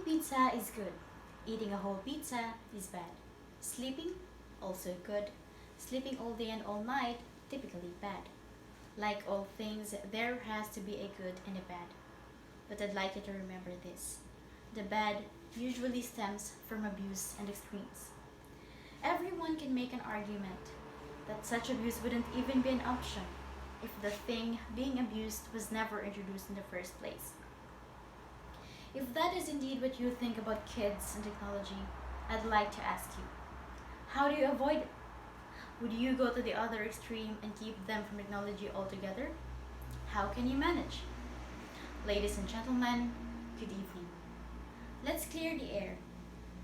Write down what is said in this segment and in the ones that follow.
pizza is good. Eating a whole pizza is bad. Sleeping, also good. Sleeping all day and all night, typically bad. Like all things, there has to be a good and a bad. But I'd like you to remember this. The bad usually stems from abuse and extremes. Everyone can make an argument that such abuse wouldn't even be an option if the thing being abused was never introduced in the first place. If that is indeed what you think about kids and technology, I'd like to ask you, how do you avoid it? Would you go to the other extreme and keep them from technology altogether? How can you manage? Ladies and gentlemen, good evening. Let's clear the air.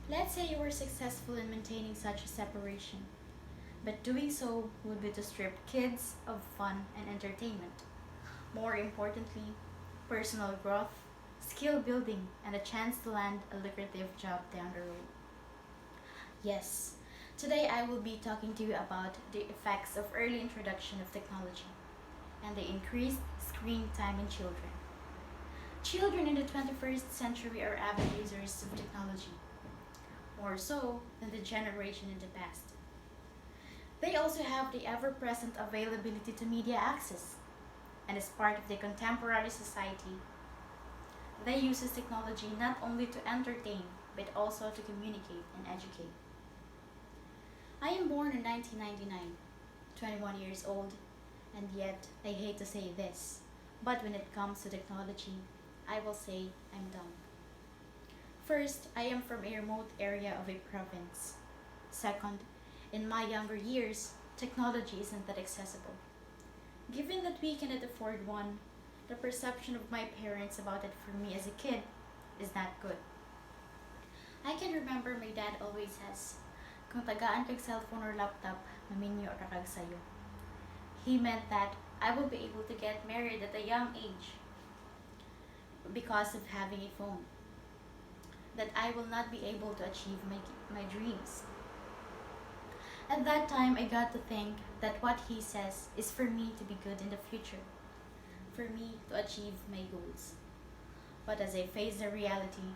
Let's say you were successful in maintaining such a separation, but doing so would be to strip kids of fun and entertainment. More importantly, personal growth, skill building, and a chance to land a lucrative job down the road. Yes, today I will be talking to you about the effects of early introduction of technology and the increased screen time in children. Children in the 21st century are avid users of technology, more so than the generation in the past. They also have the ever-present availability to media access, and as part of the contemporary society, they use this technology not only to entertain, but also to communicate and educate. I am born in 1999, 21 years old, and yet I hate to say this, but when it comes to technology, I will say I'm dumb. First, I am from a remote area of a province. Second, in my younger years, technology isn't that accessible. Given that we cannot afford one, the perception of my parents about it for me as a kid is not good. I can remember my dad always says, kung tagaan kag cellphone or laptop, maminyo ra kag sayo. He meant that I will be able to get married at a young age because of having a phone. That I will not be able to achieve my dreams. At that time, I got to think that what he says is for me to be good in the future, for me to achieve my goals. But as I face the reality,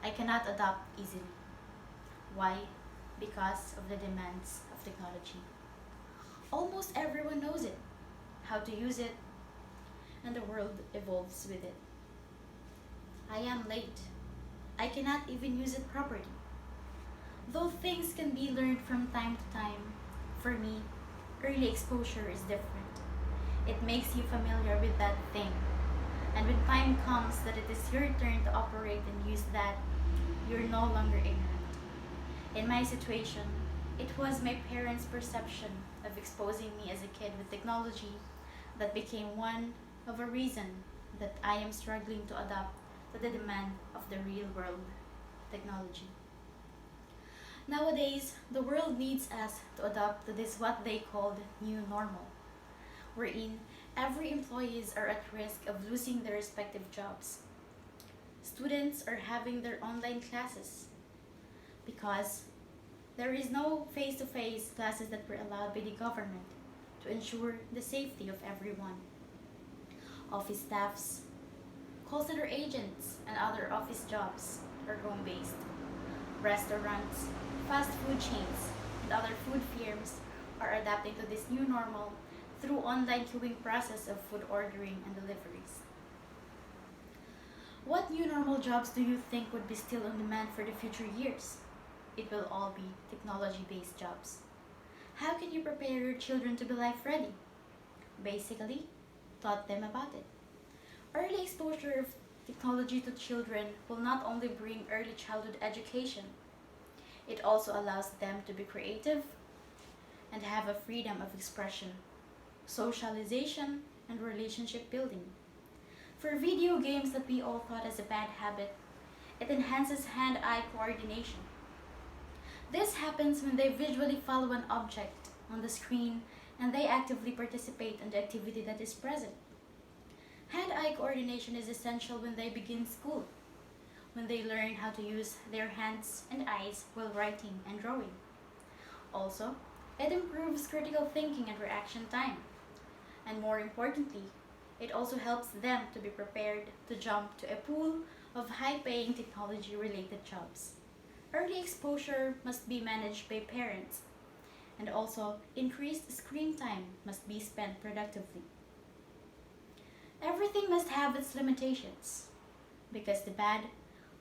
I cannot adapt easily. Why? Because of the demands of technology. Almost everyone knows it, how to use it, and the world evolves with it. I am late. I cannot even use it properly. Though things can be learned from time to time, for me, early exposure is different. It makes you familiar with that thing. And when time comes that it is your turn to operate and use that, you're no longer ignorant. In my situation, it was my parents' perception of exposing me as a kid with technology that became one of a reason that I am struggling to adapt to the demand of the real world technology. Nowadays, the world needs us to adapt to this what they called new normal, wherein every employees are at risk of losing their respective jobs. Students are having their online classes because there is no face-to-face classes that were allowed by the government to ensure the safety of everyone. Office staffs, call center agents, and other office jobs are home-based. Restaurants, fast food chains, and other food firms are adapting to this new normal through online queuing process of food ordering and deliveries. What new normal jobs do you think would be still on demand for the future years? It will all be technology-based jobs. How can you prepare your children to be life ready? Basically, taught them about it. Early exposure of technology to children will not only bring early childhood education, it also allows them to be creative and have a freedom of expression, socialization, and relationship building. For video games that we all thought as a bad habit, it enhances hand-eye coordination. This happens when they visually follow an object on the screen and they actively participate in the activity that is present. Hand-eye coordination is essential when they begin school, when they learn how to use their hands and eyes while writing and drawing. Also, it improves critical thinking and reaction time. And more importantly, it also helps them to be prepared to jump to a pool of high-paying technology-related jobs. Early exposure must be managed by parents, and also increased screen time must be spent productively. Everything must have its limitations, because the bad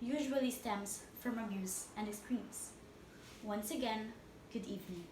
usually stems from abuse and extremes. Once again, good evening.